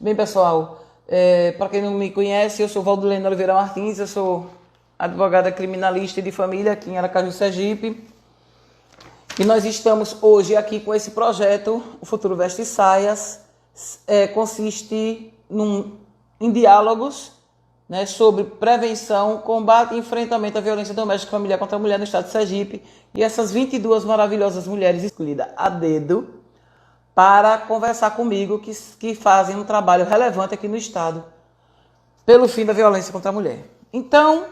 Bem, pessoal, para quem não me conhece, eu sou Valdilene Oliveira Martins, eu sou advogada criminalista e de família aqui em Aracaju, Sergipe. E nós estamos hoje aqui com esse projeto, O Futuro Veste Saias. Consiste em diálogos, né, sobre prevenção, combate e enfrentamento à violência doméstica e familiar contra a mulher no estado de Sergipe. E essas 22 maravilhosas mulheres escolhidas a dedo para conversar comigo, que fazem um trabalho relevante aqui no estado pelo fim da violência contra a mulher. Então,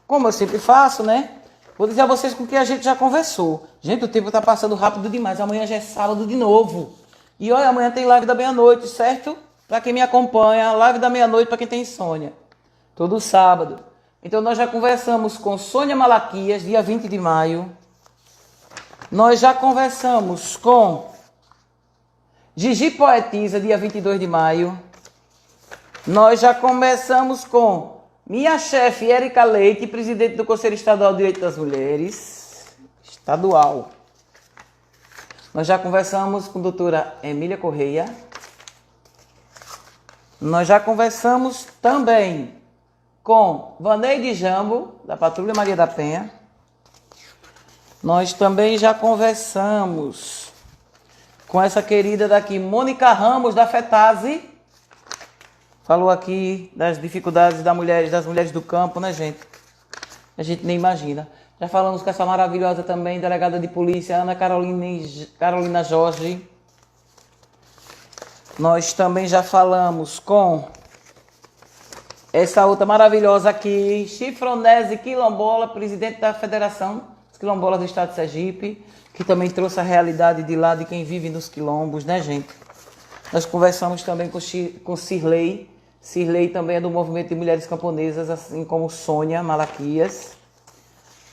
como eu sempre faço, né? Vou dizer a vocês com que a gente já conversou. Gente, o tempo está passando rápido demais. Amanhã já é sábado de novo. E olha, amanhã tem live da meia-noite, certo? Para quem me acompanha, live da meia-noite para quem tem insônia. Todo sábado. Então nós já conversamos com Sônia Malaquias, dia 20 de maio. Nós já conversamos com Gigi Poetisa, dia 22 de maio. Nós já conversamos com minha chefe, Érica Leite, presidente do Conselho Estadual de Direito das Mulheres, estadual. Nós já conversamos com a doutora Emília Correia. Nós já conversamos também com Vaneide Jambo, da Patrulha Maria da Penha. Nós também já conversamos com essa querida daqui, Mônica Ramos, da FETASE. Falou aqui das dificuldades das mulheres do campo, né, gente? A gente nem imagina. Já falamos com essa maravilhosa também, delegada de polícia, Ana Carolina Jorge. Nós também já falamos com essa outra maravilhosa aqui, Chifronese Quilombola, presidente da Federação dos Quilombolas do Estado de Sergipe, que também trouxe a realidade de lá de quem vive nos quilombos, né, gente? Nós conversamos também com Cirlei. Cirlei também é do Movimento de Mulheres Camponesas, assim como Sônia Malaquias.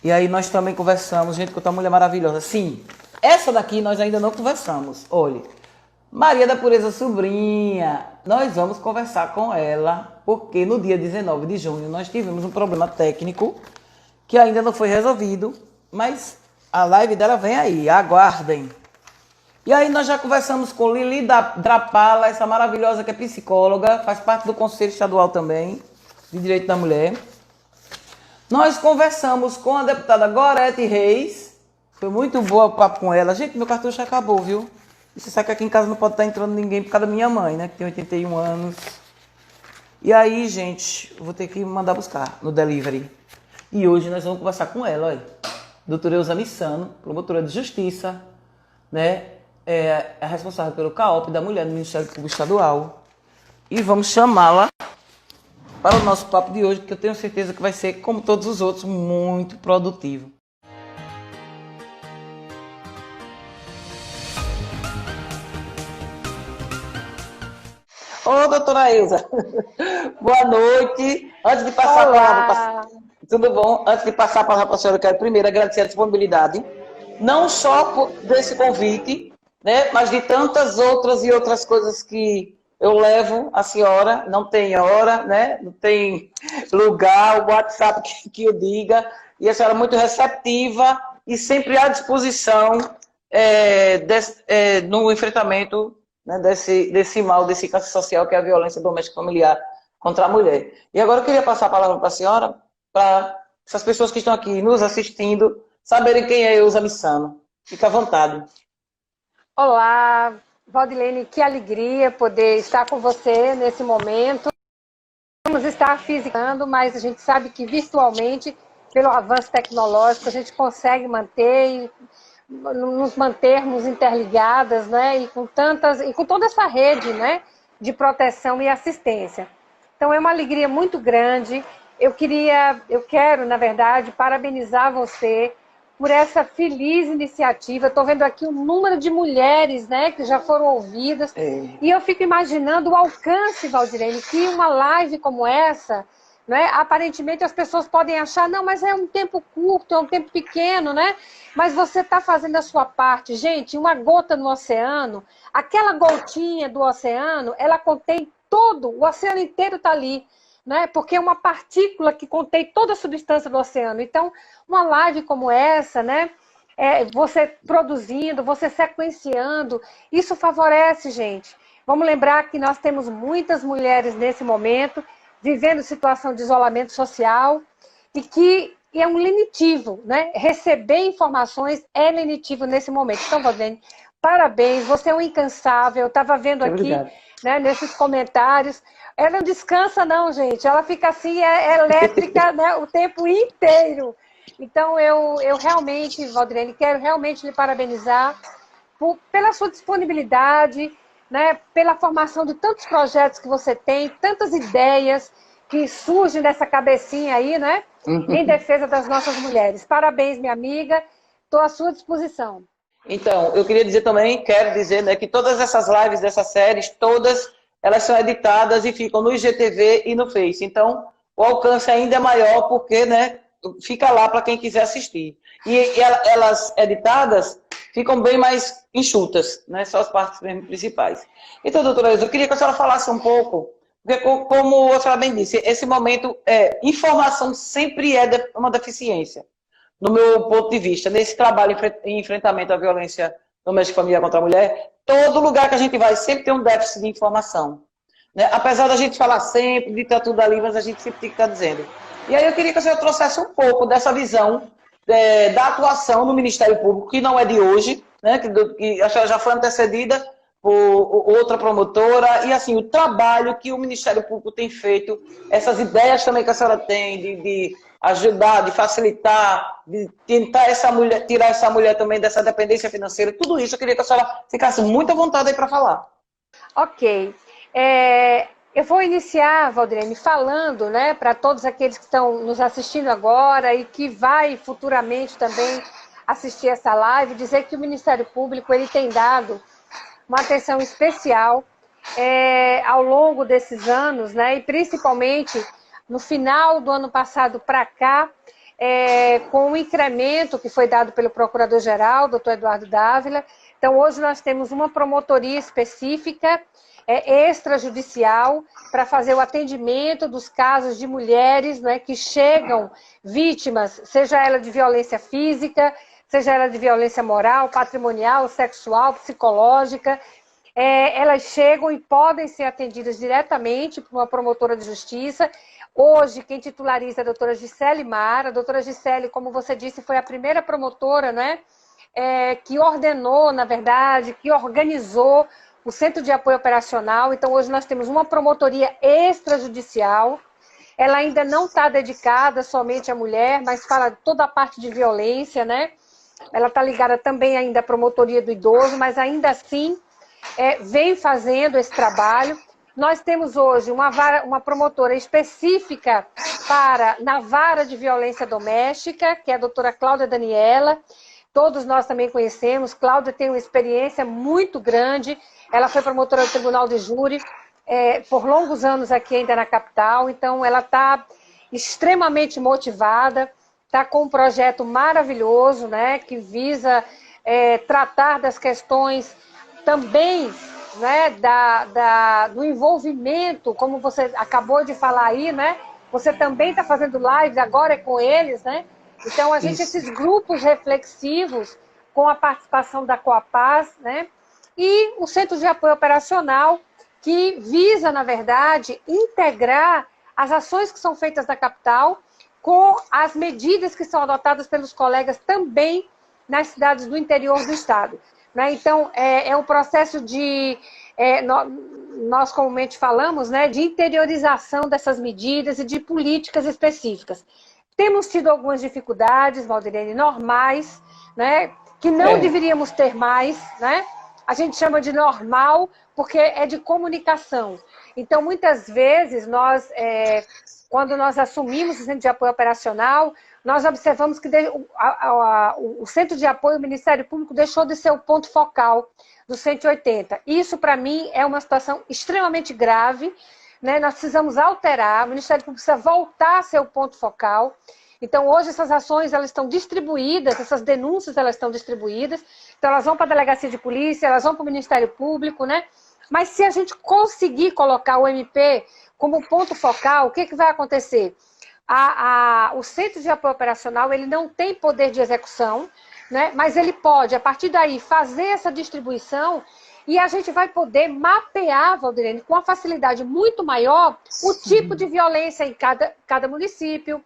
E aí nós também conversamos, gente, com outra mulher maravilhosa. Sim, essa daqui nós ainda não conversamos. Olha, Maria da Pureza Sobrinha, nós vamos conversar com ela, porque no dia 19 de junho nós tivemos um problema técnico que ainda não foi resolvido, mas a live dela vem aí, aguardem. E aí nós já conversamos com Lili Drapala, essa maravilhosa que é psicóloga, faz parte do Conselho Estadual também, de Direito da Mulher. Nós conversamos com a deputada Gorete Reis, foi muito boa o papo com ela. Gente, meu cartucho acabou, viu? E você sabe que aqui em casa não pode estar entrando ninguém por causa da minha mãe, né, que tem 81 anos. E aí, gente, eu vou ter que mandar buscar no delivery. E hoje nós vamos conversar com ela, olha. Doutora Elza Missano, promotora de Justiça, né? É a responsável pelo CAOP da Mulher do Ministério Público Estadual. E vamos chamá-la para o nosso papo de hoje, que eu tenho certeza que vai ser, como todos os outros, muito produtivo. Ô, doutora Elza, boa noite. Antes de passar a palavra, tudo bom? Antes de passar a palavra para a senhora, eu quero primeiro agradecer a disponibilidade, não só desse convite, né, mas de tantas outras coisas que eu levo a senhora. Não tem hora, né, não tem lugar, o WhatsApp que eu diga, e a senhora é muito receptiva e sempre à disposição no enfrentamento, né, desse mal, desse câncer social que é a violência doméstica familiar contra a mulher. E agora eu queria passar a palavra para a senhora, para essas pessoas que estão aqui nos assistindo saberem quem é Elza Missano. Fica à vontade. Olá, Valdilene, que alegria poder estar com você nesse momento. Vamos estar fisicando, mas a gente sabe que virtualmente, pelo avanço tecnológico, a gente consegue manter nos mantermos interligadas, né, e com toda essa rede, né, de proteção e assistência. Então é uma alegria muito grande. Eu quero, na verdade, parabenizar você por essa feliz iniciativa. Estou vendo aqui o número de mulheres, né, que já foram ouvidas. E eu fico imaginando o alcance, Valdirene, que uma live como essa, né, aparentemente as pessoas podem achar, não, mas é um tempo curto, é um tempo pequeno, né? Mas você está fazendo a sua parte. Gente, uma gota no oceano, aquela gotinha do oceano, ela contém todo, o oceano inteiro está ali, né? Porque é uma partícula que contém toda a substância do oceano. Então, uma live como essa, né? Você produzindo, você sequenciando, isso favorece, gente. Vamos lembrar que nós temos muitas mulheres nesse momento vivendo situação de isolamento social e que é um lenitivo, né? Receber informações é lenitivo nesse momento. Então, Valdirene, parabéns, você é um incansável. Eu estava vendo aqui, né, nesses comentários. Ela não descansa, não, gente. Ela fica assim, elétrica, né, o tempo inteiro. Então, eu realmente, Valdirene, quero realmente lhe parabenizar pela sua disponibilidade, né, pela formação de tantos projetos que você tem, tantas ideias que surgem dessa cabecinha aí, né, em defesa das nossas mulheres. Parabéns, minha amiga. Estou à sua disposição. Então, eu queria dizer também, quero dizer, né, que todas essas lives dessas séries, todas elas são editadas e ficam no IGTV e no Face. Então, o alcance ainda é maior porque, né, fica lá para quem quiser assistir. E elas editadas ficam bem mais enxutas, né, só as partes mesmo principais. Então, doutora Elza, eu queria que a senhora falasse um pouco, porque como a senhora bem disse, esse momento, informação sempre é uma deficiência, no meu ponto de vista, nesse trabalho em enfrentamento à violência doméstica e familiar contra a mulher, todo lugar que a gente vai sempre tem um déficit de informação. Né? Apesar da gente falar sempre, de estar tudo ali, mas a gente sempre tem que estar dizendo. E aí eu queria que a senhora trouxesse um pouco dessa visão da atuação no Ministério Público, que não é de hoje, né? que a senhora já foi antecedida por outra promotora, e assim, o trabalho que o Ministério Público tem feito, essas ideias também que a senhora tem de ajudar, de facilitar, de tentar tirar essa mulher também dessa dependência financeira, tudo isso eu queria que a senhora ficasse muito à vontade aí para falar. Ok. Eu vou iniciar, Valdirene, falando, né, para todos aqueles que estão nos assistindo agora e que vai futuramente também assistir essa live, dizer que o Ministério Público ele tem dado uma atenção especial ao longo desses anos, né, e principalmente no final do ano passado para cá, com o incremento que foi dado pelo Procurador-Geral, doutor Eduardo Dávila. Então, hoje nós temos uma promotoria específica, extrajudicial, para fazer o atendimento dos casos de mulheres, né, que chegam vítimas, seja ela de violência física, seja ela de violência moral, patrimonial, sexual, psicológica. Elas chegam e podem ser atendidas diretamente por uma promotora de justiça. Hoje, quem titulariza é a doutora Gisele Mara. A doutora Gisele, como você disse, foi a primeira promotora, né, que ordenou, na verdade, que organizou o Centro de Apoio Operacional. Então, hoje nós temos uma promotoria extrajudicial. Ela ainda não está dedicada somente à mulher, mas fala toda a parte de violência, né? Ela está ligada também ainda à promotoria do idoso, mas ainda assim vem fazendo esse trabalho. Nós temos hoje uma promotora específica na vara de violência doméstica, que é a doutora Cláudia Daniela. Todos nós também conhecemos. Cláudia tem uma experiência muito grande. Ela foi promotora do Tribunal de Júri por longos anos aqui ainda na capital. Então, ela está extremamente motivada, está com um projeto maravilhoso, né, que visa tratar das questões também, né, do envolvimento, como você acabou de falar aí, né? Você também está fazendo lives agora com eles, né? Então, esses grupos reflexivos, com a participação da Coapaz, né? E o Centro de Apoio Operacional, que visa, na verdade, integrar as ações que são feitas na capital com as medidas que são adotadas pelos colegas também nas cidades do interior do estado. Né? Então, é um processo nós comumente falamos, né, de interiorização dessas medidas e de políticas específicas. Temos tido algumas dificuldades, Valdirene, normais, né, que não deveríamos ter mais, né? A gente chama de normal porque é de comunicação. Então, muitas vezes, nós quando nós assumimos o Centro de Apoio Operacional, nós observamos que o Centro de Apoio, o Ministério Público, deixou de ser o ponto focal do 180. Isso, para mim, é uma situação extremamente grave, né? Nós precisamos alterar, o Ministério Público precisa voltar a ser o ponto focal. Então, hoje, essas ações elas estão distribuídas, essas denúncias elas estão distribuídas, então elas vão para a Delegacia de Polícia, elas vão para o Ministério Público, né? Mas se a gente conseguir colocar o MP como ponto focal, o que, que vai acontecer? O Centro de Apoio Operacional ele não tem poder de execução, né? Mas ele pode, a partir daí, fazer essa distribuição e a gente vai poder mapear, Valdirene, com uma facilidade muito maior, o tipo de violência em cada município,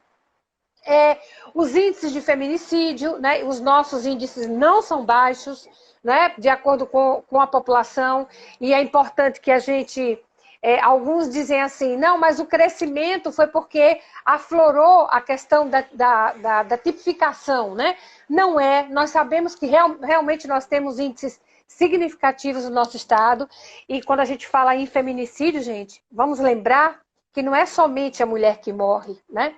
os índices de feminicídio, né? Os nossos índices não são baixos, né? De acordo com a população, e é importante que a gente... alguns dizem assim, não, mas o crescimento foi porque aflorou a questão da tipificação, né? Não é, nós sabemos que realmente nós temos índices significativos no nosso estado, e quando a gente fala em feminicídio, gente, vamos lembrar que não é somente a mulher que morre, né?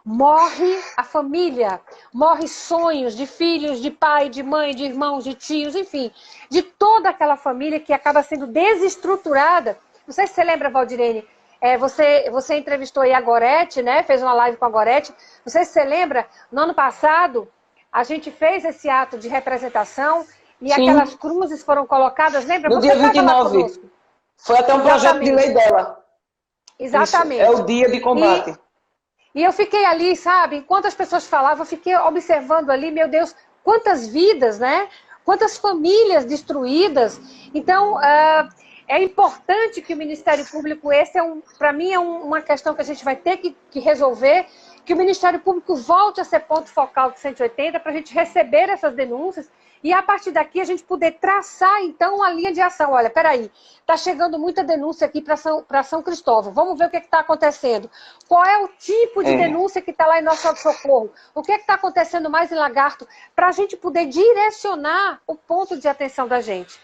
Morre a família, morre sonhos de filhos, de pai, de mãe, de irmãos, de tios, enfim, de toda aquela família que acaba sendo desestruturada. Não sei se você lembra, Valdirene, você entrevistou aí a Gorete, né? Fez uma live com a Gorete. Não sei se você lembra, no ano passado, a gente fez esse ato de representação e Sim. aquelas cruzes foram colocadas, lembra? No dia 29. Foi até um projeto de lei dela. Exatamente. Isso, é o dia de combate. E eu fiquei ali, sabe? Enquanto as pessoas falavam, eu fiquei observando ali, meu Deus, quantas vidas, né? Quantas famílias destruídas. Então, é importante que o Ministério Público, para mim, é uma questão que a gente vai ter que resolver, que o Ministério Público volte a ser ponto focal do 180 para a gente receber essas denúncias e, a partir daqui, a gente poder traçar, então, uma linha de ação. Olha, peraí, está chegando muita denúncia aqui para São Cristóvão. Vamos ver o que está acontecendo. Qual é o tipo de denúncia que está lá em Nosso Socorro? O que está acontecendo mais em Lagarto? Para a gente poder direcionar o ponto de atenção da gente.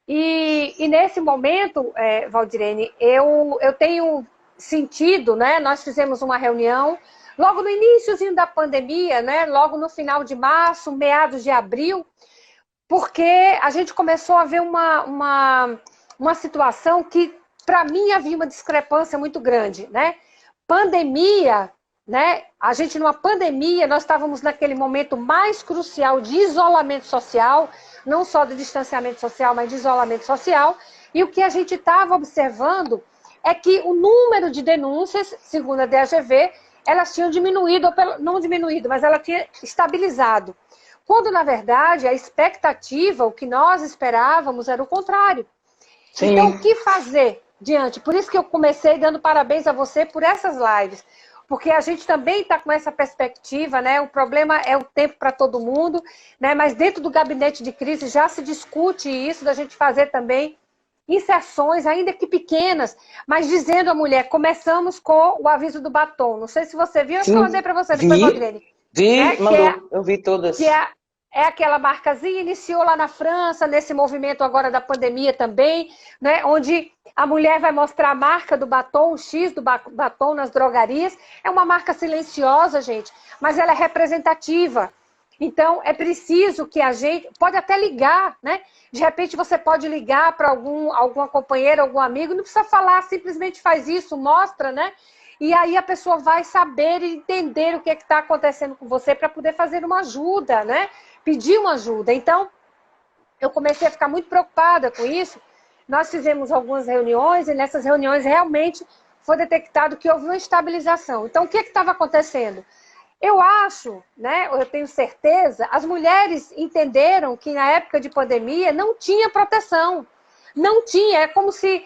E nesse momento, Valdirene, eu tenho sentido, né? Nós fizemos uma reunião logo no iníciozinho da pandemia, né? Logo no final de março, meados de abril, porque a gente começou a ver uma situação que, para mim, havia uma discrepância muito grande, né? Pandemia, né? A gente, numa pandemia, nós estávamos naquele momento mais crucial de isolamento social, não só de distanciamento social, mas de isolamento social, e o que a gente estava observando é que o número de denúncias, segundo a DGV, elas tinham diminuído, não diminuído, mas ela tinha estabilizado. Quando, na verdade, a expectativa, o que nós esperávamos, era o contrário. Sim. Então, o que fazer diante? Por isso que eu comecei dando parabéns a você por essas lives, porque a gente também está com essa perspectiva, né? O problema é o tempo para todo mundo, né? Mas dentro do gabinete de crise já se discute isso, da gente fazer também inserções, ainda que pequenas, mas dizendo à mulher, começamos com o aviso do batom. Não sei se você viu, acho que eu mandei para você depois, Valdirene. Mandou, eu vi todas. Que é aquela marcazinha, iniciou lá na França, nesse movimento agora da pandemia também, né, onde a mulher vai mostrar a marca do batom, o X do batom nas drogarias. É uma marca silenciosa, gente, mas ela é representativa. Então, é preciso que a gente... Pode até ligar, né? De repente, você pode ligar para alguma companheira, algum amigo, não precisa falar, simplesmente faz isso, mostra, né? E aí a pessoa vai saber e entender o que está acontecendo com você para poder fazer uma ajuda, né? Pedir uma ajuda. Então, eu comecei a ficar muito preocupada com isso. Nós fizemos algumas reuniões e nessas reuniões realmente foi detectado que houve uma estabilização. Então, o que estava acontecendo? Eu acho, né, eu tenho certeza, as mulheres entenderam que na época de pandemia não tinha proteção. Não tinha, é como se,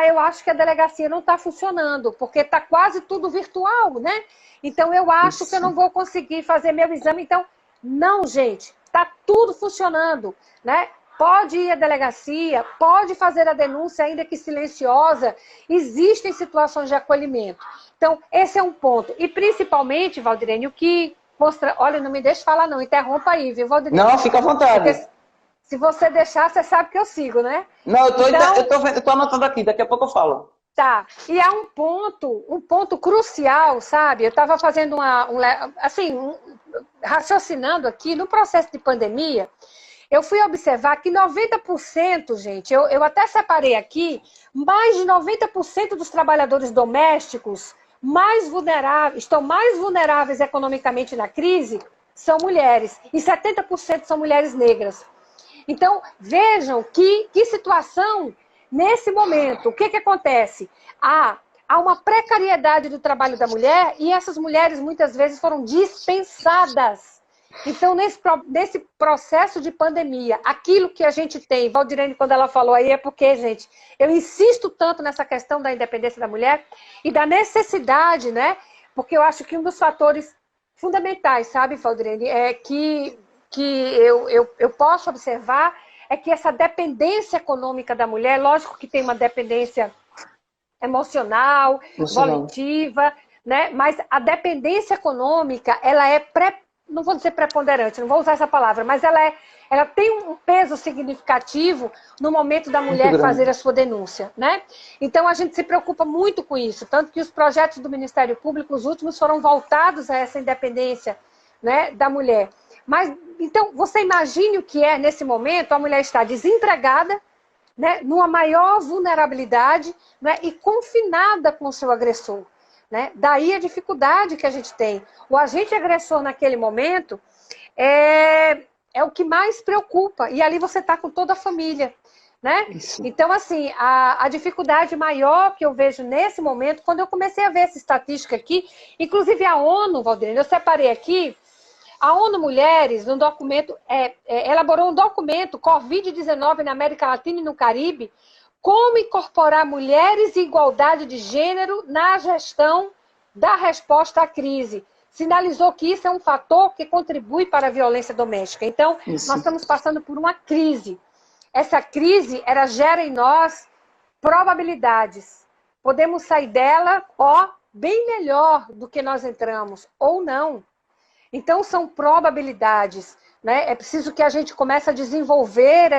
eu acho que a delegacia não está funcionando, porque está quase tudo virtual, né? Então eu acho que eu não vou conseguir fazer meu exame. Então, não, gente, está tudo funcionando, né? Pode ir à delegacia, pode fazer a denúncia, ainda que silenciosa. Existem situações de acolhimento. Então, esse é um ponto. E, principalmente, Valdirene, o que mostra... Olha, não me deixe falar, não. Interrompa aí, viu, Valdirene? Não, fica à vontade. Porque, se você deixar, você sabe que eu sigo, né? Não, eu tô anotando aqui. Daqui a pouco eu falo. Tá, e há um ponto crucial, sabe? Eu estava fazendo raciocinando aqui, no processo de pandemia, eu fui observar que 90%, gente, eu até separei aqui, mais de 90% dos trabalhadores domésticos estão mais vulneráveis economicamente na crise, são mulheres, e 70% são mulheres negras. Então, vejam que situação nesse momento. O que acontece? Há uma precariedade do trabalho da mulher e essas mulheres muitas vezes foram dispensadas. Então, nesse processo de pandemia, aquilo que a gente tem, Valdirene, quando ela falou aí, é porque, gente, eu insisto tanto nessa questão da independência da mulher e da necessidade, né? Porque eu acho que um dos fatores fundamentais, sabe, Valdirene, é que eu posso observar é que essa dependência econômica da mulher, lógico que tem uma dependência emocional, volitiva, né? Mas a dependência econômica, ela é não vou dizer preponderante, não vou usar essa palavra, mas ela tem um peso significativo no momento da mulher fazer a sua denúncia, né? Então a gente se preocupa muito com isso, tanto que os projetos do Ministério Público, os últimos, foram voltados a essa independência, né, da mulher. Mas, então, você imagine o que é, nesse momento, a mulher está desempregada, né, numa maior vulnerabilidade, né, e confinada com o seu agressor. Né? Daí a dificuldade que a gente tem. O agente agressor, naquele momento, é o que mais preocupa. E ali você está com toda a família. Né? Então, assim, a dificuldade maior que eu vejo nesse momento, quando eu comecei a ver essa estatística aqui, inclusive a ONU, Valdirene, eu separei aqui, a ONU Mulheres, no documento, elaborou um documento, Covid-19 na América Latina e no Caribe, como incorporar mulheres e igualdade de gênero na gestão da resposta à crise. Sinalizou que isso é um fator que contribui para a violência doméstica. Então, nós estamos passando por uma crise. Essa crise, ela gera em nós probabilidades. Podemos sair dela, bem melhor do que nós entramos, ou não. Então, são probabilidades, né? É preciso que a gente comece a desenvolver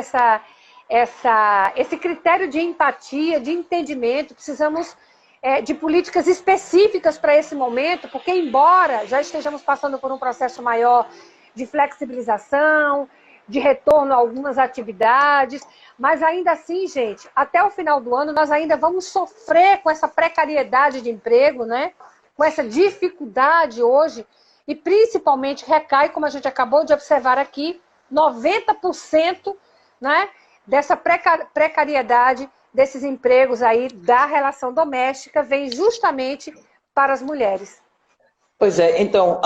esse critério de empatia, de entendimento. Precisamos de políticas específicas para esse momento, porque, embora já estejamos passando por um processo maior de flexibilização, de retorno a algumas atividades, mas ainda assim, gente, até o final do ano, nós ainda vamos sofrer com essa precariedade de emprego, né? Com essa dificuldade hoje. E principalmente recai, como a gente acabou de observar aqui, 90%, né, dessa precariedade desses empregos aí da relação doméstica vem justamente para as mulheres. Pois é, então,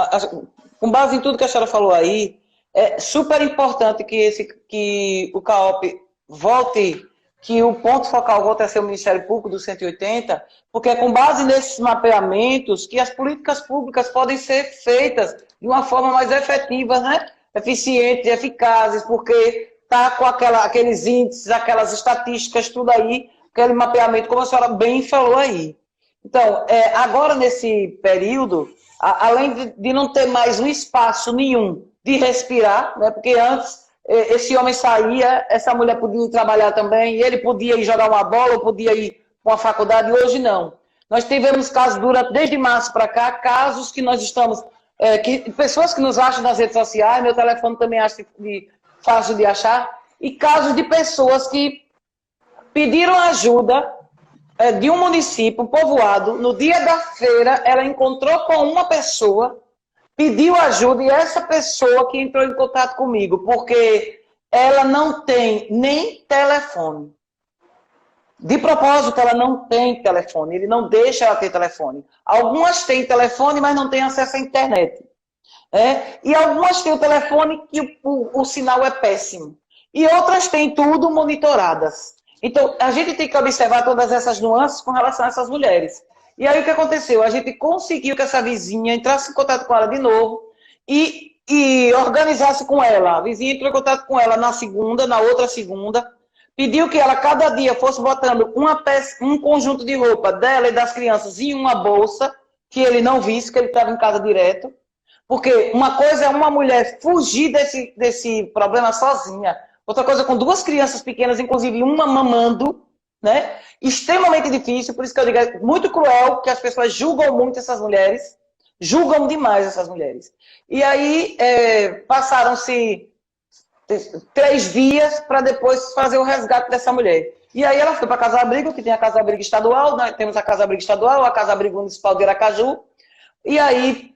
com base em tudo que a senhora falou aí, é super importante que o CAOP volte, que o ponto focal volte a ser o Ministério Público do 180, porque é com base nesses mapeamentos que as políticas públicas podem ser feitas de uma forma mais efetiva, né? Eficientes, eficazes, porque está com aqueles índices, aquelas estatísticas, tudo aí, aquele mapeamento, como a senhora bem falou aí. Então, agora nesse período, além de não ter mais um espaço nenhum de respirar, né? Porque antes esse homem saía, essa mulher podia ir trabalhar também, ele podia ir jogar uma bola, ou podia ir para uma faculdade, hoje não. Nós tivemos casos desde março para cá, casos que nós estamos, pessoas que nos acham nas redes sociais, meu telefone também acho fácil de achar, e casos de pessoas que pediram ajuda de um município, um povoado, no dia da feira, ela encontrou com uma pessoa, pediu ajuda, e essa pessoa que entrou em contato comigo, porque ela não tem nem telefone. De propósito, ela não tem telefone, ele não deixa ela ter telefone. Algumas têm telefone, mas não têm acesso à internet. E algumas têm o telefone que o sinal é péssimo. E outras têm tudo monitoradas. Então, a gente tem que observar todas essas nuances com relação a essas mulheres. E aí o que aconteceu? A gente conseguiu que essa vizinha entrasse em contato com ela de novo e organizasse com ela. A vizinha entrou em contato com ela na segunda, na outra segunda, pediu que ela cada dia fosse botando um conjunto de roupa dela e das crianças em uma bolsa, que ele não visse, que ele estava em casa direto. Porque uma coisa é uma mulher fugir desse problema sozinha. Outra coisa, com duas crianças pequenas, inclusive uma mamando, né? Extremamente difícil, por isso que eu digo, é muito cruel que as pessoas julgam muito essas mulheres, julgam demais essas mulheres. E aí passaram-se 3 dias para depois fazer o resgate dessa mulher. E aí ela foi para a Casa-Abrigo, que tem a Casa-Abrigo estadual, né? Temos a Casa-Abrigo estadual, a Casa-Abrigo municipal de Aracaju, e aí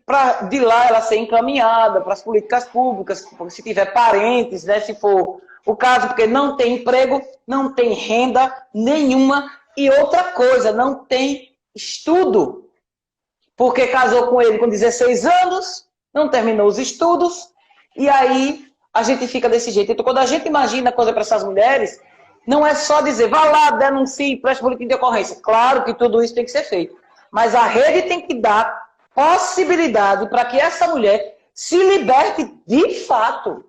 de lá ela ser encaminhada para as políticas públicas, se tiver parentes, né? Se for o caso, porque não tem emprego, não tem renda nenhuma, e outra coisa, não tem estudo, porque casou com ele com 16 anos, não terminou os estudos, e aí a gente fica desse jeito. Então, quando a gente imagina coisa para essas mulheres, não é só dizer, vá lá, denuncie, preste boletim de ocorrência. Claro que tudo isso tem que ser feito. Mas a rede tem que dar possibilidade para que essa mulher se liberte de fato.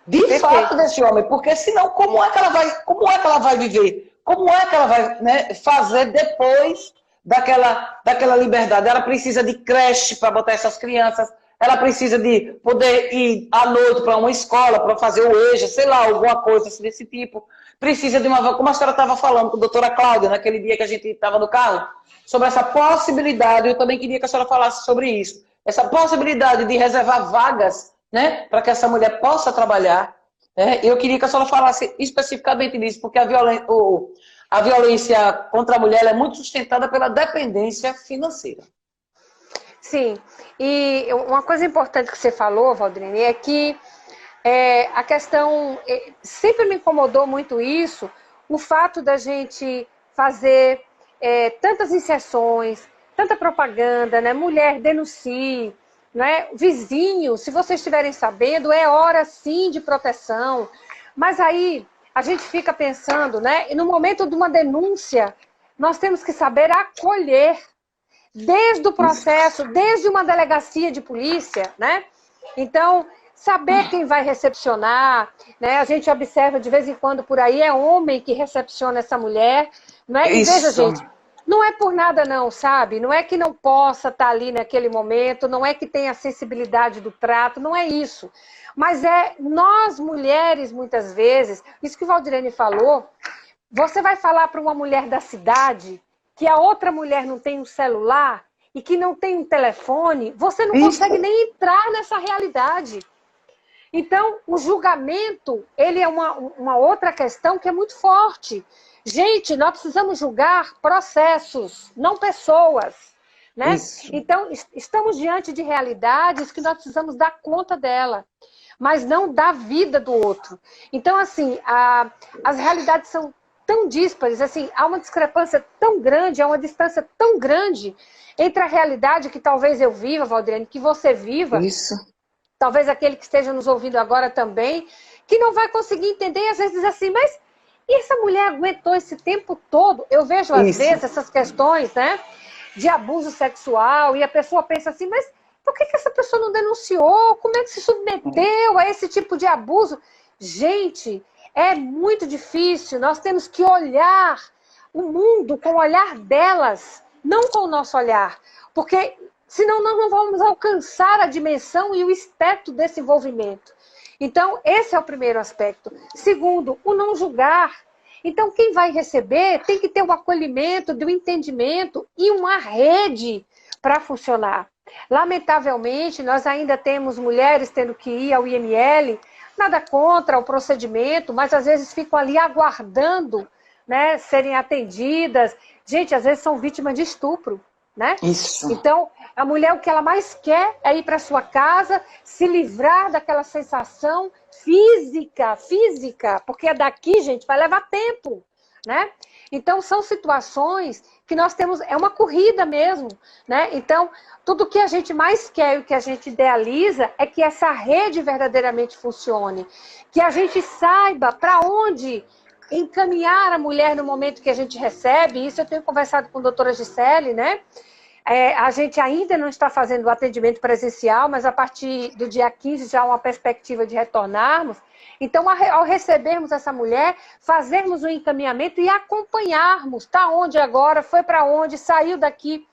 De fato desse homem. Porque senão, como é que ela vai viver? Como é que ela vai, né, fazer depois daquela liberdade? Ela precisa de creche para botar essas crianças. Ela precisa de poder ir à noite para uma escola, para fazer o EJA, sei lá, alguma coisa assim desse tipo. Precisa de uma... Como a senhora estava falando com a doutora Cláudia, naquele dia que a gente estava no carro, sobre essa possibilidade, eu também queria que a senhora falasse sobre isso. Essa possibilidade de reservar vagas, né, para que essa mulher possa trabalhar. Né? Eu queria que a senhora falasse especificamente nisso, porque a violência contra a mulher é muito sustentada pela dependência financeira. Sim, e uma coisa importante que você falou, Valdrine, é que a questão, sempre me incomodou muito isso, o fato da gente fazer tantas inserções, tanta propaganda, né? Mulher denuncie, né? Vizinho, se vocês estiverem sabendo, é hora sim de proteção, mas aí a gente fica pensando, né? E no momento de uma denúncia, nós temos que saber acolher, desde o processo, desde uma delegacia de polícia, né? Então, saber quem vai recepcionar, né? A gente observa de vez em quando por aí, é homem que recepciona essa mulher, né? E veja, gente, não é por nada não, sabe? Não é que não possa estar ali naquele momento, não é que tenha sensibilidade do trato, não é isso. Mas nós mulheres, muitas vezes, isso que o Valdirene falou, você vai falar para uma mulher da cidade que a outra mulher não tem um celular e que não tem um telefone, você não consegue nem entrar nessa realidade. Então, o julgamento, ele é uma outra questão que é muito forte. Gente, nós precisamos julgar processos, não pessoas. Né? Então, estamos diante de realidades que nós precisamos dar conta dela, mas não da vida do outro. Então, assim, as realidades são tão díspares, assim, há uma discrepância tão grande, há uma distância tão grande entre a realidade que talvez eu viva, Valdriane, que você viva, talvez aquele que esteja nos ouvindo agora também, que não vai conseguir entender e às vezes diz assim, mas e essa mulher aguentou esse tempo todo? Eu vejo às vezes essas questões, né, de abuso sexual e a pessoa pensa assim, mas por que essa pessoa não denunciou? Como é que se submeteu a esse tipo de abuso? Gente, é muito difícil, nós temos que olhar o mundo com o olhar delas, não com o nosso olhar, porque senão nós não vamos alcançar a dimensão e o espectro desse envolvimento. Então, esse é o primeiro aspecto. Segundo, o não julgar. Então, quem vai receber tem que ter um acolhimento, um entendimento e uma rede para funcionar. Lamentavelmente, nós ainda temos mulheres tendo que ir ao IML, nada contra o procedimento, mas às vezes ficam ali aguardando, né, serem atendidas. Gente, às vezes são vítimas de estupro, né? Então, a mulher, o que ela mais quer é ir para sua casa, se livrar daquela sensação física, porque daqui, gente, vai levar tempo, né? Então, são situações que nós temos, é uma corrida mesmo, né? Então, tudo que a gente mais quer e o que a gente idealiza é que essa rede verdadeiramente funcione, que a gente saiba para onde encaminhar a mulher no momento que a gente recebe. Isso eu tenho conversado com a doutora Gisele, né? A gente ainda não está fazendo o atendimento presencial, mas a partir do dia 15 já há uma perspectiva de retornarmos. Então, ao recebermos essa mulher, fazermos o encaminhamento e acompanharmos. Está onde agora, foi para onde, saiu daqui.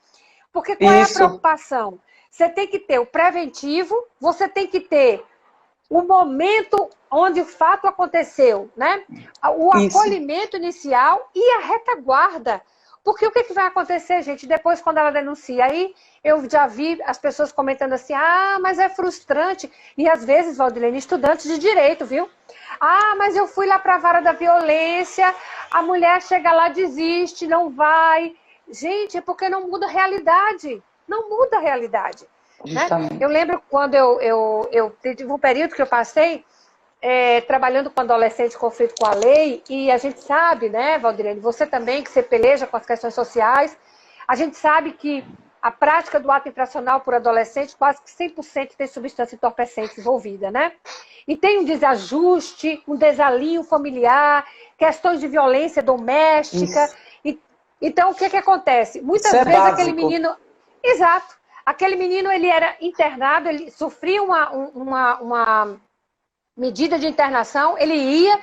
Porque qual é a preocupação? Você tem que ter o preventivo, você tem que ter o momento onde o fato aconteceu, né? O acolhimento inicial e a retaguarda. Porque o que vai acontecer, gente, depois quando ela denuncia? Aí eu já vi as pessoas comentando assim, mas é frustrante. E às vezes, Valdilene, estudantes de direito, viu? Mas eu fui lá para a vara da violência, a mulher chega lá, desiste, não vai. Gente, é porque não muda a realidade. Não muda a realidade. Né? Eu lembro quando eu tive um período que eu passei trabalhando com adolescente em conflito com a lei, e a gente sabe, né, Valdirene, você também, que você peleja com as questões sociais, a gente sabe que a prática do ato infracional por adolescente, quase que 100% tem substância entorpecente envolvida, né? E tem um desajuste, um desalinho familiar, questões de violência doméstica. Então, o que acontece? Muitas vezes aquele menino... Exato. Aquele menino, ele era internado, ele sofria uma medida de internação, ele ia...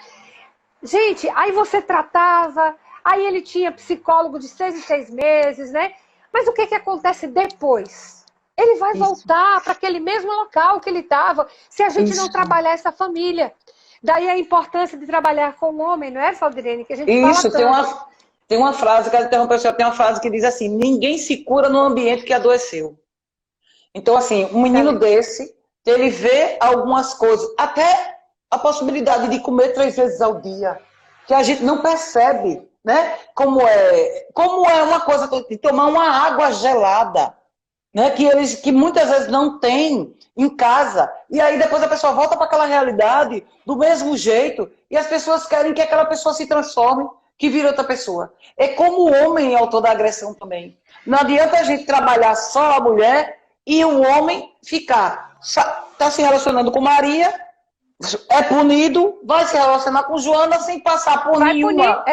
Gente, aí você tratava, aí ele tinha psicólogo de 6 em 6 meses, né? Mas o que acontece depois? Ele vai voltar para aquele mesmo local que ele estava, se a gente não trabalhar essa família. Daí a importância de trabalhar com o homem, não é, Valdirene? Que a gente fala tanto. Tem uma frase, quero interromper, tem uma frase que diz assim, ninguém se cura no ambiente que adoeceu. Então, assim, um menino desse, ele vê algumas coisas, até a possibilidade de comer 3 vezes ao dia, que a gente não percebe, né? Como é uma coisa de tomar uma água gelada, né? Que muitas vezes não tem em casa. E aí depois a pessoa volta para aquela realidade do mesmo jeito, e as pessoas querem que aquela pessoa se transforme, que vire outra pessoa. É como o homem é autor da agressão também. Não adianta a gente trabalhar só a mulher e o homem está se relacionando com Maria, é punido, vai se relacionar com Joana sem passar por nenhuma...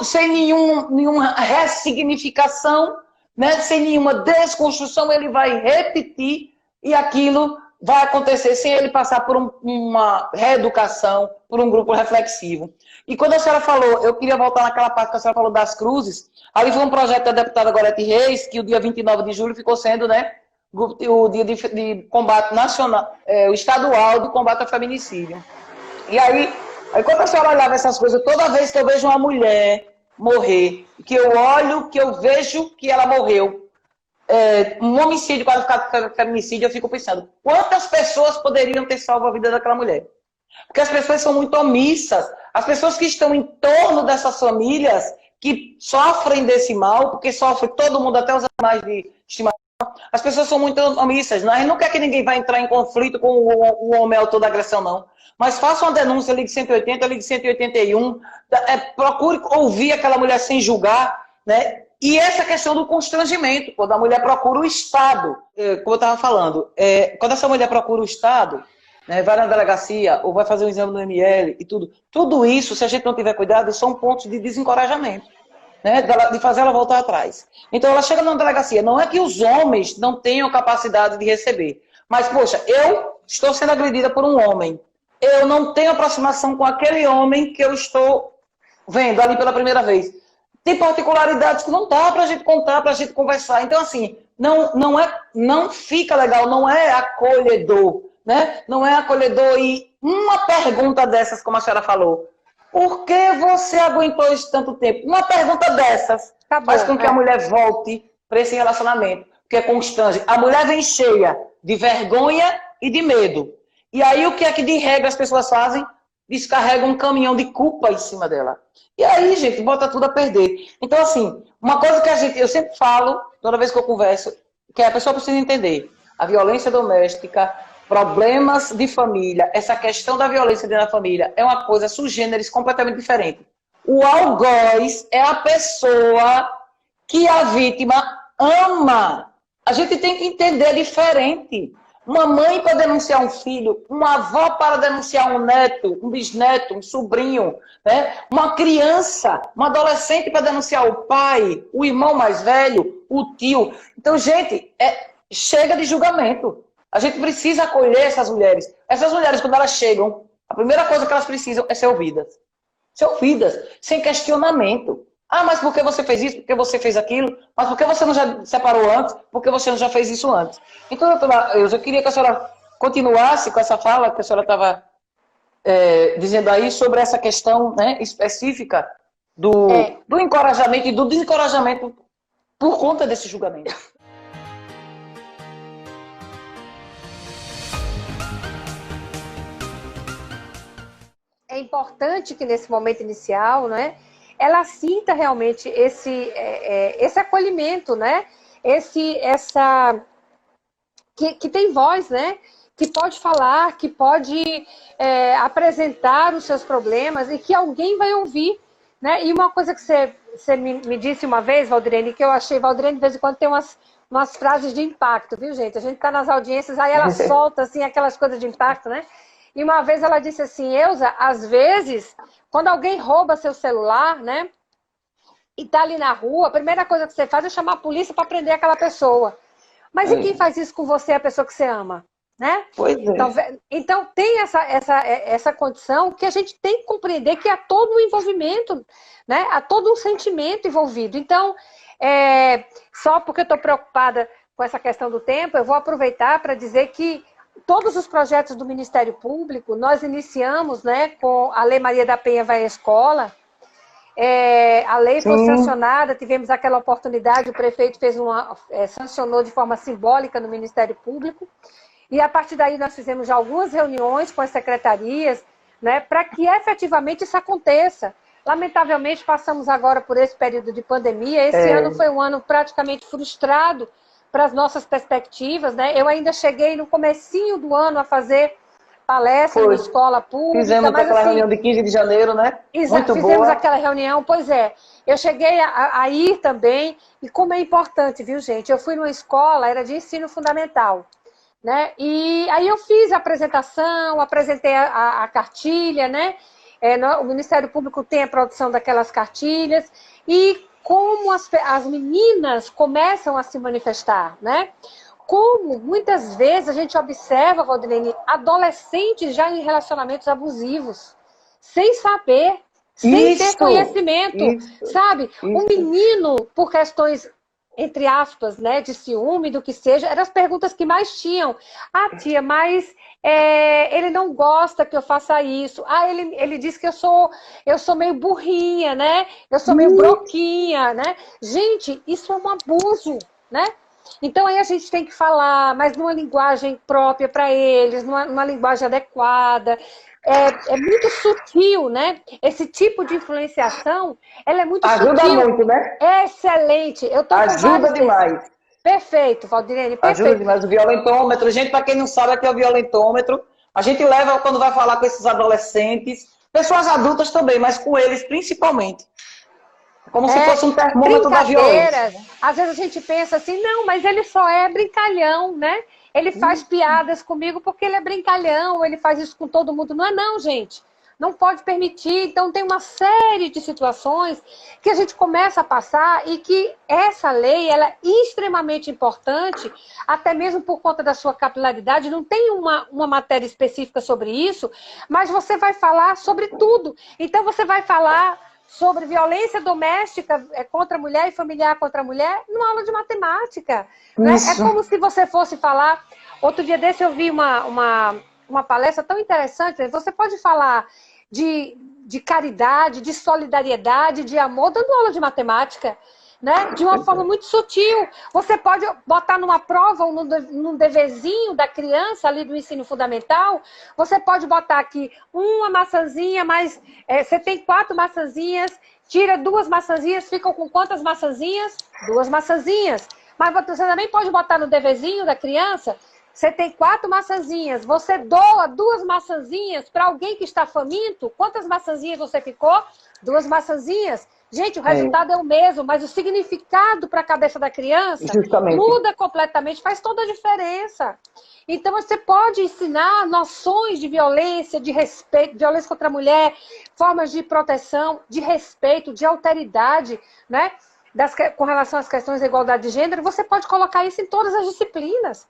sem nenhuma ressignificação, né? Sem nenhuma desconstrução, ele vai repetir e aquilo vai acontecer sem ele passar por uma reeducação, por um grupo reflexivo. E quando a senhora falou, eu queria voltar naquela parte que a senhora falou das cruzes, ali foi um projeto da deputada Gorete Reis, que o dia 29 de julho ficou sendo, né, o dia de combate nacional, o estadual de combate ao feminicídio. E aí quando a senhora olhava essas coisas, toda vez que eu vejo uma mulher morrer, que eu olho, que eu vejo que ela morreu, um homicídio qualificado como feminicídio, eu fico pensando, quantas pessoas poderiam ter salvo a vida daquela mulher? Porque as pessoas são muito omissas. As pessoas que estão em torno dessas famílias, que sofrem desse mal, porque sofre todo mundo, até os animais de estimação, as pessoas são muito omissas. A gente não quer que ninguém vá entrar em conflito com o homem autor da agressão, não. Mas faça uma denúncia, ligue 180, ligue 181, procure ouvir aquela mulher sem julgar, né? E essa questão do constrangimento, quando a mulher procura o Estado, como eu estava falando, quando essa mulher procura o Estado, né, vai na delegacia ou vai fazer um exame no ML e tudo isso, se a gente não tiver cuidado, são pontos de desencorajamento, né, de fazer ela voltar atrás. Então ela chega na delegacia, não é que os homens não tenham capacidade de receber, mas, poxa, eu estou sendo agredida por um homem, eu não tenho aproximação com aquele homem que eu estou vendo ali pela primeira vez. Tem particularidades que não dá para a gente contar, para a gente conversar. Então, assim, não fica legal, não é acolhedor, né? Não é acolhedor. E uma pergunta dessas, como a senhora falou, por que você aguentou isso tanto tempo? Uma pergunta dessas faz com que a mulher volte para esse relacionamento, porque é constante. A mulher vem cheia de vergonha e de medo. E aí, o que é que de regra as pessoas fazem? Descarregam um caminhão de culpa em cima dela. E aí, gente, bota tudo a perder. Então, assim, uma coisa que eu sempre falo, toda vez que eu converso, que a pessoa precisa entender. A violência doméstica, problemas de família, essa questão da violência dentro da família é uma coisa sui generis completamente diferente. O algoz é a pessoa que a vítima ama. A gente tem que entender diferente. Uma mãe para denunciar um filho, uma avó para denunciar um neto, um bisneto, um sobrinho, né? Uma criança, uma adolescente para denunciar o pai, o irmão mais velho, o tio. Então, gente, chega de julgamento. A gente precisa acolher essas mulheres. Essas mulheres, quando elas chegam, a primeira coisa que elas precisam é ser ouvidas. Ser ouvidas, sem questionamento. Ah, mas por que você fez isso? Por que você fez aquilo? Mas por que você não já separou antes? Por que você não já fez isso antes? Então, doutora, eu queria que a senhora continuasse com essa fala que a senhora estava dizendo aí sobre essa questão, né, específica do encorajamento e do desencorajamento por conta desse julgamento. É importante que nesse momento inicial, né, ela sinta realmente esse acolhimento, né, que tem voz, né, que pode falar, que pode apresentar os seus problemas e que alguém vai ouvir, né? E uma coisa que você me disse uma vez, Valdirene, que eu achei, Valdirene de vez em quando tem umas frases de impacto, viu, gente? A gente está nas audiências, aí ela solta, assim, aquelas coisas de impacto, né? E uma vez ela disse assim, Elza, às vezes, quando alguém rouba seu celular, né, e tá ali na rua, a primeira coisa que você faz é chamar a polícia para prender aquela pessoa. Mas e quem faz isso com você, a pessoa que você ama? Né? Pois é. Então tem essa condição que a gente tem que compreender que há todo um envolvimento, né? Há todo um sentimento envolvido. Então, só porque eu estou preocupada com essa questão do tempo, eu vou aproveitar para dizer que todos os projetos do Ministério Público, nós iniciamos, né, com a Lei Maria da Penha vai à escola. A lei foi sancionada, tivemos aquela oportunidade, o prefeito sancionou de forma simbólica no Ministério Público, e a partir daí nós fizemos já algumas reuniões com as secretarias, né, para que efetivamente isso aconteça. Lamentavelmente passamos agora por esse período de pandemia, esse ano foi um ano praticamente frustrado para as nossas perspectivas, né? Eu ainda cheguei no comecinho do ano a fazer palestra na escola pública. Fizemos aquela reunião de 15 de janeiro, né? Muito fizemos boa. aquela reunião, pois é. Eu cheguei a ir também, e como é importante, viu, gente? Eu fui numa escola, era de ensino fundamental, né? E aí eu fiz a apresentação, apresentei a cartilha, né? O Ministério Público tem a produção daquelas cartilhas, e como as meninas começam a se manifestar, né? Como muitas vezes a gente observa, Valdirene, adolescentes já em relacionamentos abusivos, sem saber, sem ter conhecimento, sabe? O menino, por questões, entre aspas, né, de ciúme, do que seja, eram as perguntas que mais tinham. Ah, tia, mas ele não gosta que eu faça isso. Ah, ele diz que eu sou meio burrinha, né? Eu sou meio broquinha, né? Gente, isso é um abuso, né? Então aí a gente tem que falar, mas numa linguagem própria para eles, numa linguagem adequada. É muito sutil, né? Esse tipo de influenciação, ela é muito sutil. Ajuda muito, né? É excelente. Ajuda demais. Perfeito, Valdirene, perfeito. Ajuda demais. O violentômetro, gente, para quem não sabe, aqui é o violentômetro. A gente leva quando vai falar com esses adolescentes, pessoas adultas também, mas com eles principalmente. Como se fosse um termômetro da violência. Às vezes a gente pensa assim, não, mas ele só é brincalhão, né? Ele faz piadas comigo porque ele é brincalhão, ele faz isso com todo mundo. Não é não, gente. Não pode permitir. Então tem uma série de situações que a gente começa a passar e que essa lei ela é extremamente importante, até mesmo por conta da sua capilaridade. Não tem uma matéria específica sobre isso, mas você vai falar sobre tudo. Então você vai falar sobre violência doméstica contra a mulher e familiar contra a mulher numa aula de matemática. Né? É como se você fosse falar... Outro dia desse eu vi uma palestra tão interessante. Você pode falar de caridade, de solidariedade, de amor, dando aula de matemática, né? De uma forma muito sutil. Você pode botar numa prova ou num deverzinho da criança ali do ensino fundamental, você pode botar aqui uma maçãzinha, mas você tem 4 maçãzinhas, tira 2 maçãzinhas, ficam com quantas maçãzinhas? 2 maçãzinhas. Mas você também pode botar no deverzinho da criança, você tem 4 maçãzinhas, você doa 2 maçãzinhas para alguém que está faminto, quantas maçãzinhas você ficou? 2 maçãzinhas. Gente, o resultado é o mesmo, mas o significado para a cabeça da criança muda completamente, faz toda a diferença. Então, você pode ensinar noções de violência, de respeito, violência contra a mulher, formas de proteção, de respeito, de alteridade, né? Com relação às questões da igualdade de gênero, você pode colocar isso em todas as disciplinas.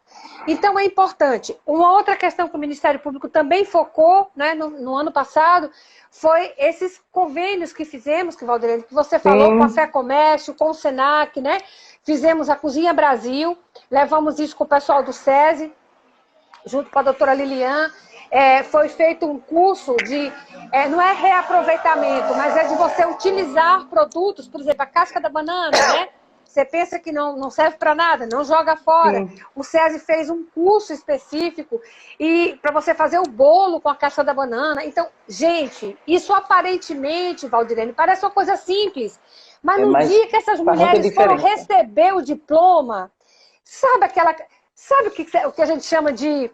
Então, é importante. Uma outra questão que o Ministério Público também focou, né, no ano passado, foi esses convênios que fizemos, que Valdirene, que você falou, com a Fé Comércio, com o Senac, né? Fizemos a Cozinha Brasil, levamos isso com o pessoal do SESI, junto com a doutora Lilian, foi feito um curso de, não é reaproveitamento, mas é de você utilizar produtos, por exemplo, a casca da banana, né? Você pensa que não serve para nada, não joga fora. Sim. O SESI fez um curso específico e para você fazer o bolo com a casca da banana. Então, gente, isso aparentemente, Valdirene, parece uma coisa simples. Mas no dia que essas mulheres foram receber o diploma, sabe o que a gente chama de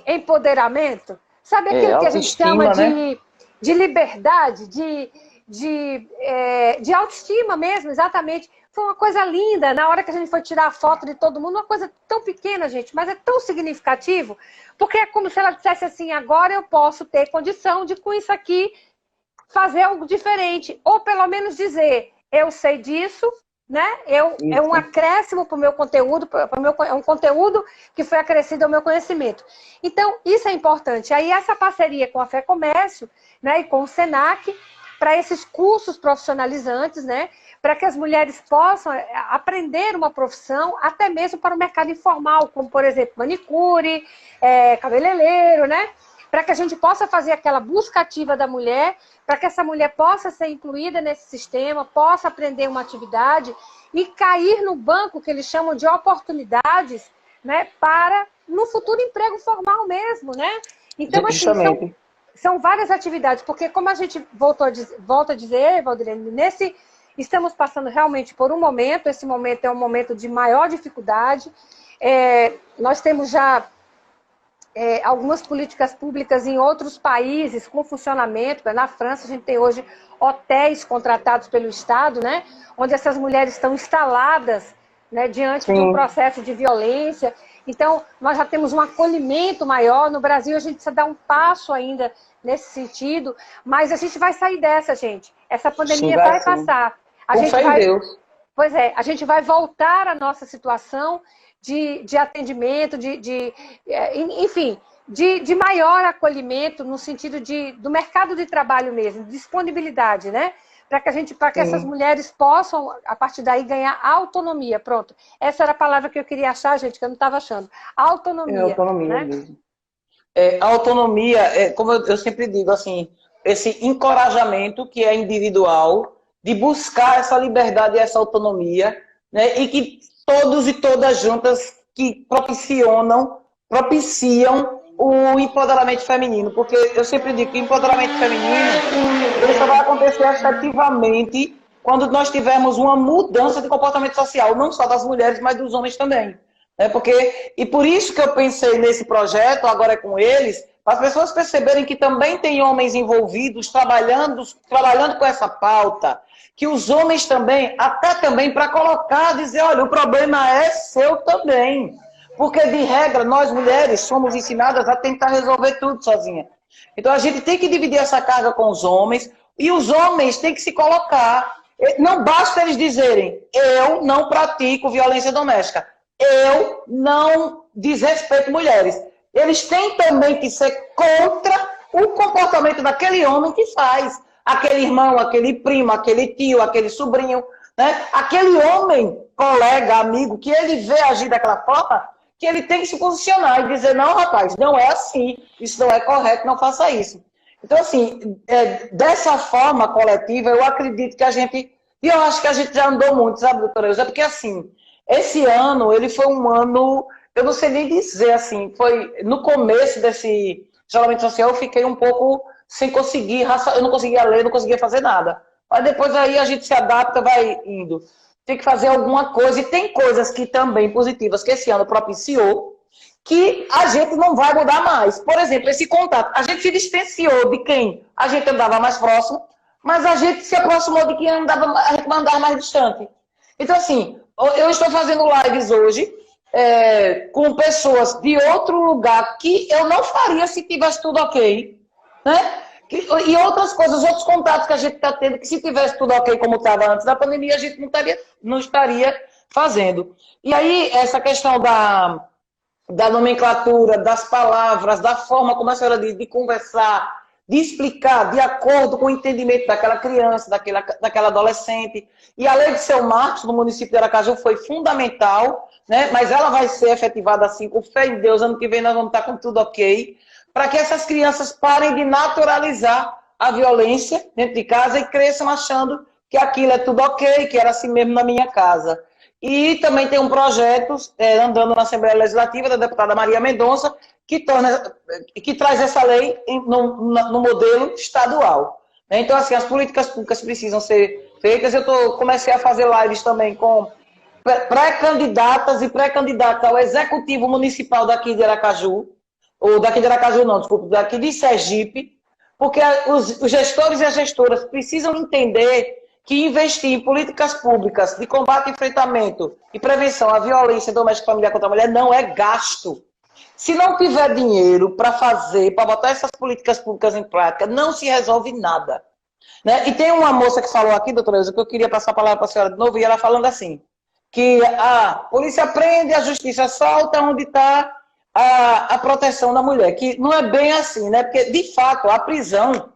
empoderamento? Sabe aquilo que a gente chama de liberdade, de autoestima mesmo, exatamente. Foi uma coisa linda, na hora que a gente foi tirar a foto de todo mundo, uma coisa tão pequena, gente, mas é tão significativo, porque é como se ela dissesse assim, agora eu posso ter condição de, com isso aqui, fazer algo diferente, ou pelo menos dizer, eu sei disso, né? É um acréscimo para o meu conteúdo, é um conteúdo que foi acrescido ao meu conhecimento. Então, isso é importante. Aí, essa parceria com a Fé Comércio, né, e com o Senac, para esses cursos profissionalizantes, né, para que as mulheres possam aprender uma profissão, até mesmo para o mercado informal, como, por exemplo, manicure, cabeleireiro, né? Para que a gente possa fazer aquela busca ativa da mulher, para que essa mulher possa ser incluída nesse sistema, possa aprender uma atividade e cair no banco que eles chamam de oportunidades, né, para no futuro emprego formal mesmo, né? Então, assim, são várias atividades, porque como a gente volta a dizer, Valdirene, estamos passando realmente por um momento, esse momento é um momento de maior dificuldade, nós temos já algumas políticas públicas em outros países com funcionamento. Na França, a gente tem hoje hotéis contratados pelo Estado, né, onde essas mulheres estão instaladas, né, diante de um processo de violência. Então, nós já temos um acolhimento maior. No Brasil, a gente precisa dar um passo ainda nesse sentido, mas a gente vai sair dessa, gente. Essa pandemia vai passar. Pois é, a gente vai voltar à nossa situação de atendimento, enfim, de maior acolhimento no sentido do mercado de trabalho mesmo, disponibilidade, né? Para que essas mulheres possam, a partir daí, ganhar autonomia. Pronto. Essa era a palavra que eu queria achar, gente, que eu não estava achando. Autonomia. Autonomia né? mesmo. A autonomia, como eu sempre digo, assim, esse encorajamento que é individual, de buscar essa liberdade e essa autonomia, né? E que todos e todas juntas que propiciam o empoderamento feminino, porque eu sempre digo que o empoderamento feminino ele só vai acontecer efetivamente quando nós tivermos uma mudança de comportamento social, não só das mulheres, mas dos homens também. E por isso que eu pensei nesse projeto, agora é com eles, para as pessoas perceberem que também tem homens envolvidos, trabalhando com essa pauta, que os homens também, até também para colocar, dizer, olha, o problema é seu também. Porque, de regra, nós mulheres somos ensinadas a tentar resolver tudo sozinha. Então, a gente tem que dividir essa carga com os homens, e os homens têm que se colocar. Não basta eles dizerem, eu não pratico violência doméstica, eu não desrespeito mulheres. Eles têm também que ser contra o comportamento daquele homem que faz. Aquele irmão, aquele primo, aquele tio, aquele sobrinho, né? Aquele homem, colega, amigo, que ele vê agir daquela forma, que ele tem que se posicionar e dizer, não, rapaz, não é assim, isso não é correto, não faça isso. Então, assim, dessa forma coletiva, eu acredito que a gente, e eu acho que a gente já andou muito, sabe, doutora Elza? Porque, assim, esse ano, ele foi um ano, eu não sei nem dizer, assim, foi no começo desse isolamento social, eu fiquei um pouco sem conseguir, eu não conseguia ler, não conseguia fazer nada. Mas depois aí a gente se adapta, vai indo. Tem que fazer alguma coisa, e tem coisas que também positivas que esse ano propiciou, que a gente não vai mudar mais. Por exemplo, esse contato, a gente se distanciou de quem a gente andava mais próximo, mas a gente se aproximou de quem a gente andava mais distante. Então, assim, eu estou fazendo lives hoje com pessoas de outro lugar que eu não faria se tivesse tudo ok, né? E outras coisas, outros contatos que a gente está tendo, que se tivesse tudo ok como estava antes da pandemia, a gente não estaria fazendo. E aí, essa questão da nomenclatura, das palavras, da forma como a senhora diz, de conversar, de explicar de acordo com o entendimento daquela criança, daquela adolescente. E a lei de Seu Marcos, no município de Aracaju, foi fundamental, né? Mas ela vai ser efetivada assim, com fé em Deus. Ano que vem nós vamos estar com tudo ok, para que essas crianças parem de naturalizar a violência dentro de casa e cresçam achando que aquilo é tudo ok, que era assim mesmo na minha casa. E também tem um projeto andando na Assembleia Legislativa da deputada Maria Mendonça, que traz essa lei no modelo estadual. Então, assim, as políticas públicas precisam ser feitas. Comecei a fazer lives também com pré-candidatas e pré-candidatos ao Executivo Municipal daqui de Aracaju, ou daqui de Aracaju não, desculpa, daqui de Sergipe, porque os gestores e as gestoras precisam entender que investir em políticas públicas de combate, enfrentamento e prevenção à violência doméstica e familiar contra a mulher não é gasto. Se não tiver dinheiro para botar essas políticas públicas em prática, não se resolve nada. Né? E tem uma moça que falou aqui, doutora Elza, que eu queria passar a palavra para a senhora de novo, e ela falando assim, que a polícia prende, a justiça solta, onde está a proteção da mulher, que não é bem assim, né? Porque, de fato, a prisão,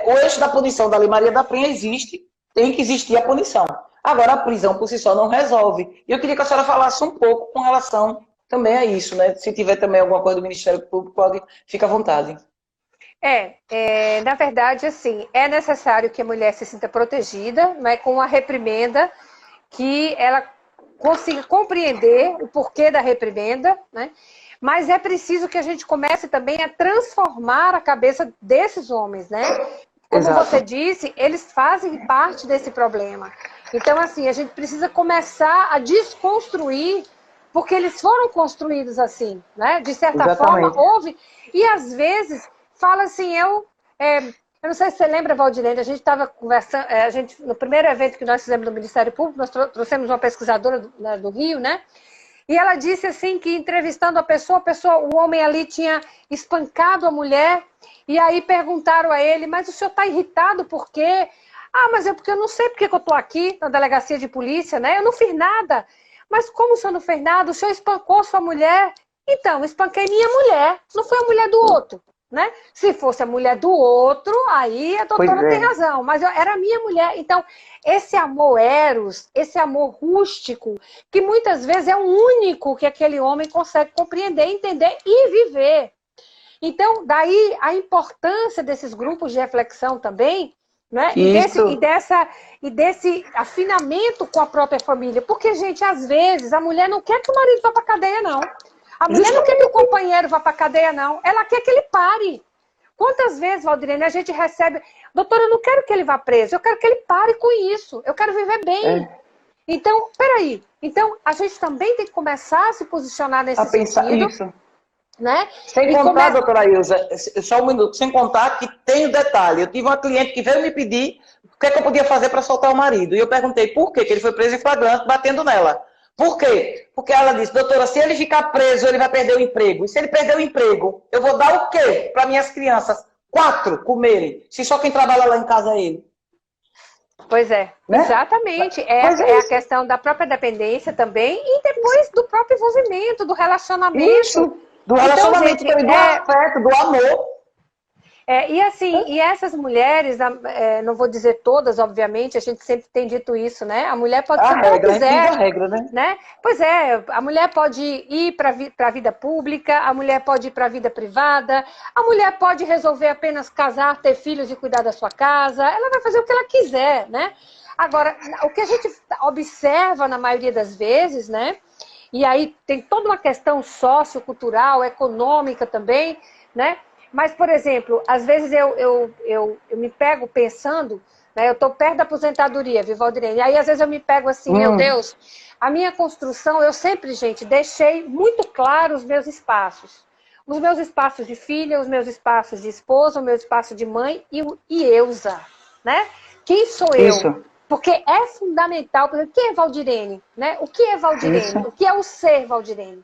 o eixo da punição da Lei Maria da Penha existe, tem que existir a punição. Agora, a prisão por si só não resolve. E eu queria que a senhora falasse um pouco com relação também a isso, né? Se tiver também alguma coisa do Ministério Público, fica à vontade. Na verdade, assim, é necessário que a mulher se sinta protegida, né, com a reprimenda, que ela consiga compreender o porquê da reprimenda, né? Mas é preciso que a gente comece também a transformar a cabeça desses homens, né? Como Exato. você disse, eles fazem parte desse problema. Então, assim, a gente precisa começar a desconstruir, porque eles foram construídos assim, né? De certa Exatamente. forma, houve... E, às vezes, fala assim, eu não sei se você lembra, Valdirene, a gente estava conversando, no primeiro evento que nós fizemos no Ministério Público, nós trouxemos uma pesquisadora do Rio, né? E ela disse assim que, entrevistando a pessoa, o homem ali tinha espancado a mulher, e aí perguntaram a ele, mas o senhor está irritado por quê? Ah, mas porque eu não sei porque que eu estou aqui na delegacia de polícia, né? Eu não fiz nada. Mas como o senhor não fez nada? O senhor espancou sua mulher? Então, espanquei minha mulher, não foi a mulher do outro, né? Se fosse a mulher do outro, aí a doutora tem razão, mas era a minha mulher. Então, esse amor eros, esse amor rústico, que muitas vezes é o único que aquele homem consegue compreender, entender e viver. Então, daí a importância desses grupos de reflexão também, né? E desse afinamento com a própria família. Porque, gente, às vezes a mulher não quer que o marido vá para a cadeia, não. A mulher não quer que o companheiro vá para a cadeia, não. Ela quer que ele pare. Quantas vezes, Valdirene, a gente recebe... Doutora, eu não quero que ele vá preso, eu quero que ele pare com isso. Eu quero viver bem. Então, peraí. Então, a gente também tem que começar a se posicionar nesse sentido. Isso. Né? Sem contar, doutora Ilza, só um minuto, sem contar que tem um detalhe. Eu tive uma cliente que veio me pedir o que eu podia fazer para soltar o marido. E eu perguntei por quê, que ele foi preso em flagrante, batendo nela. Por quê? Porque ela disse, doutora, se ele ficar preso, ele vai perder o emprego. E se ele perder o emprego, eu vou dar o quê para minhas crianças? 4 comerem, se só quem trabalha lá em casa é ele. Pois é, né? Exatamente. É a questão da própria dependência também e depois do próprio envolvimento, do relacionamento. Isso, do relacionamento, então, gente, do afeto, do amor. E assim, e essas mulheres, não vou dizer todas, obviamente, a gente sempre tem dito isso, né? A mulher pode ser o que ela quiser. A regra, né? Pois é, a mulher pode ir para a vida pública, a mulher pode ir para a vida privada, a mulher pode resolver apenas casar, ter filhos e cuidar da sua casa, ela vai fazer o que ela quiser, né? Agora, o que a gente observa na maioria das vezes, né? E aí tem toda uma questão sociocultural, econômica também, né? Mas, por exemplo, às vezes eu me pego pensando, né, eu estou perto da aposentadoria, viu, Valdirene? E aí, às vezes, eu me pego assim, meu Deus, a minha construção, eu sempre, gente, deixei muito claro os meus espaços. Os meus espaços de filha, os meus espaços de esposa, o meu espaço de mãe e Eusa, né? Quem sou eu? Isso. Porque é fundamental, por exemplo, quem é Valdirene? Né? O que é Valdirene? Isso. O que é o ser Valdirene?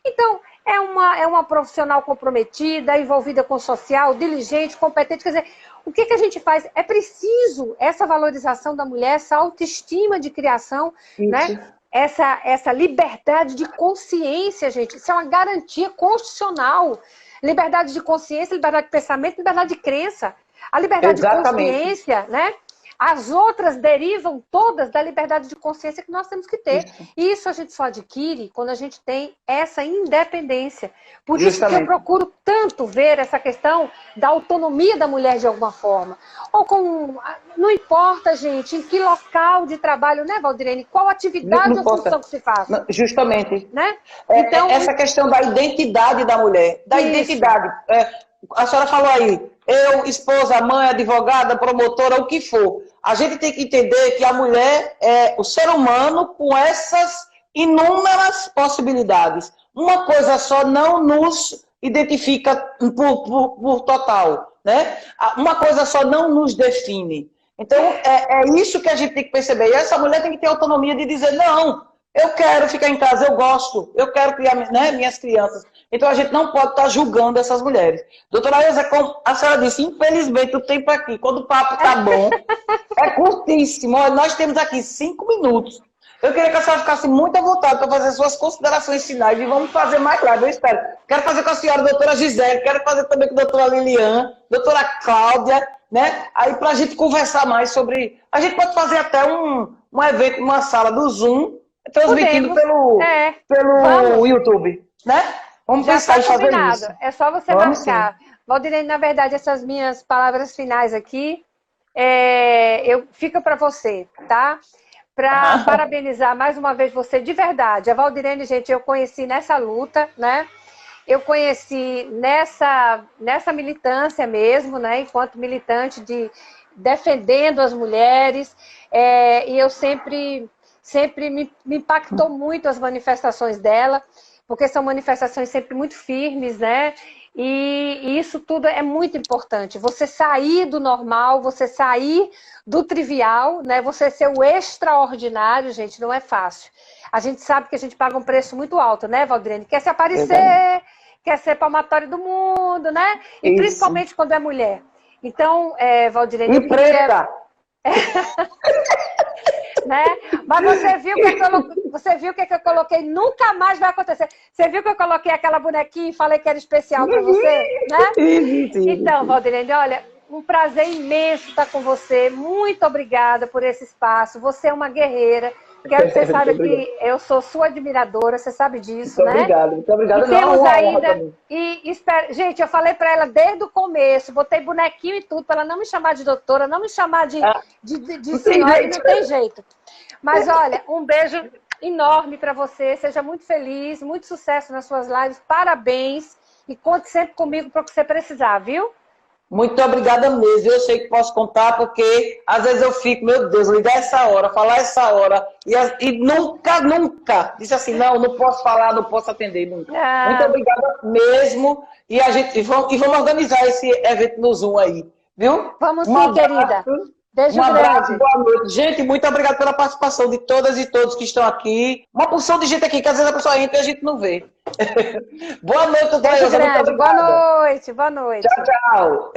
Então, é uma profissional comprometida, envolvida com o social, diligente, competente. Quer dizer, o que a gente faz? É preciso essa valorização da mulher, essa autoestima de criação, né? Essa liberdade de consciência, gente. Isso é uma garantia constitucional. Liberdade de consciência, liberdade de pensamento, liberdade de crença. A liberdade de consciência, né? As outras derivam todas da liberdade de consciência que nós temos que ter. E isso a gente só adquire quando a gente tem essa independência. Por isso que eu procuro tanto ver essa questão da autonomia da mulher de alguma forma. Ou com... Não importa, gente, em que local de trabalho, né, Valdirene? Qual atividade ou função que se faz. Justamente. Né? Então, essa questão da identidade da mulher. Da identidade. A senhora falou aí, eu, esposa, mãe, advogada, promotora, o que for. A gente tem que entender que a mulher é o ser humano com essas inúmeras possibilidades. Uma coisa só não nos identifica por total, né? Uma coisa só não nos define. Então, é isso que a gente tem que perceber. E essa mulher tem que ter autonomia de dizer, não, eu quero ficar em casa, eu gosto, eu quero criar, né, minhas crianças. Então, a gente não pode estar julgando essas mulheres. Doutora Elza, como a senhora disse, infelizmente, o tempo aqui, quando o papo está bom, é curtíssimo. Nós temos aqui 5 minutos. Eu queria que a senhora ficasse muito à vontade para fazer suas considerações finais e vamos fazer mais live, eu espero. Quero fazer com a senhora, doutora Gisele, quero fazer também com a doutora Lilian, doutora Cláudia, né? Aí para a gente conversar mais sobre... A gente pode fazer até um evento, uma sala do Zoom, transmitindo pelo YouTube, né? Vamos pensar em fazer isso. É só você marcar. Valdirene, na verdade, essas minhas palavras finais aqui, fica para você, tá? Para parabenizar mais uma vez você de verdade. A Valdirene, gente, eu conheci nessa luta, né? Eu conheci nessa militância mesmo, né? Enquanto militante defendendo as mulheres. E eu sempre me impactou muito as manifestações dela, porque são manifestações sempre muito firmes, né? E isso tudo é muito importante. Você sair do normal, você sair do trivial, né? Você ser o extraordinário, gente, não é fácil. A gente sabe que a gente paga um preço muito alto, né, Valdirene? Quer se aparecer, quer ser palmatório do mundo, né? E principalmente quando é mulher. Então, Valdirene... E preta! Né? Mas você viu o que eu coloquei? Nunca mais vai acontecer. Você viu que eu coloquei aquela bonequinha e falei que era especial para você? Né? Então, Valdirene, olha, um prazer imenso estar com você. Muito obrigada por esse espaço. Você é uma guerreira. Quero que você saiba que eu sou sua admiradora, você sabe disso, né? Muito obrigada. E temos ainda... Gente, eu falei para ela desde o começo, botei bonequinho e tudo, para ela não me chamar de doutora, não me chamar de senhora, não tem jeito. Mas olha, um beijo enorme para você, seja muito feliz, muito sucesso nas suas lives, parabéns e conte sempre comigo para o que você precisar, viu? Muito obrigada mesmo, eu sei que posso contar, porque às vezes eu fico, meu Deus, ligar essa hora, falar essa hora, e nunca disse assim, não posso falar, não posso atender, nunca. Muito obrigada mesmo, e vamos organizar esse evento no Zoom aí, viu? Vamos sim, querida. Beijo abraço, grande. boa noite. Gente, muito obrigado pela participação de todas e todos que estão aqui. Uma porção de gente aqui, que às vezes a pessoa entra e a gente não vê. Boa noite, doutora Elza. Boa noite, boa noite. Tchau, tchau.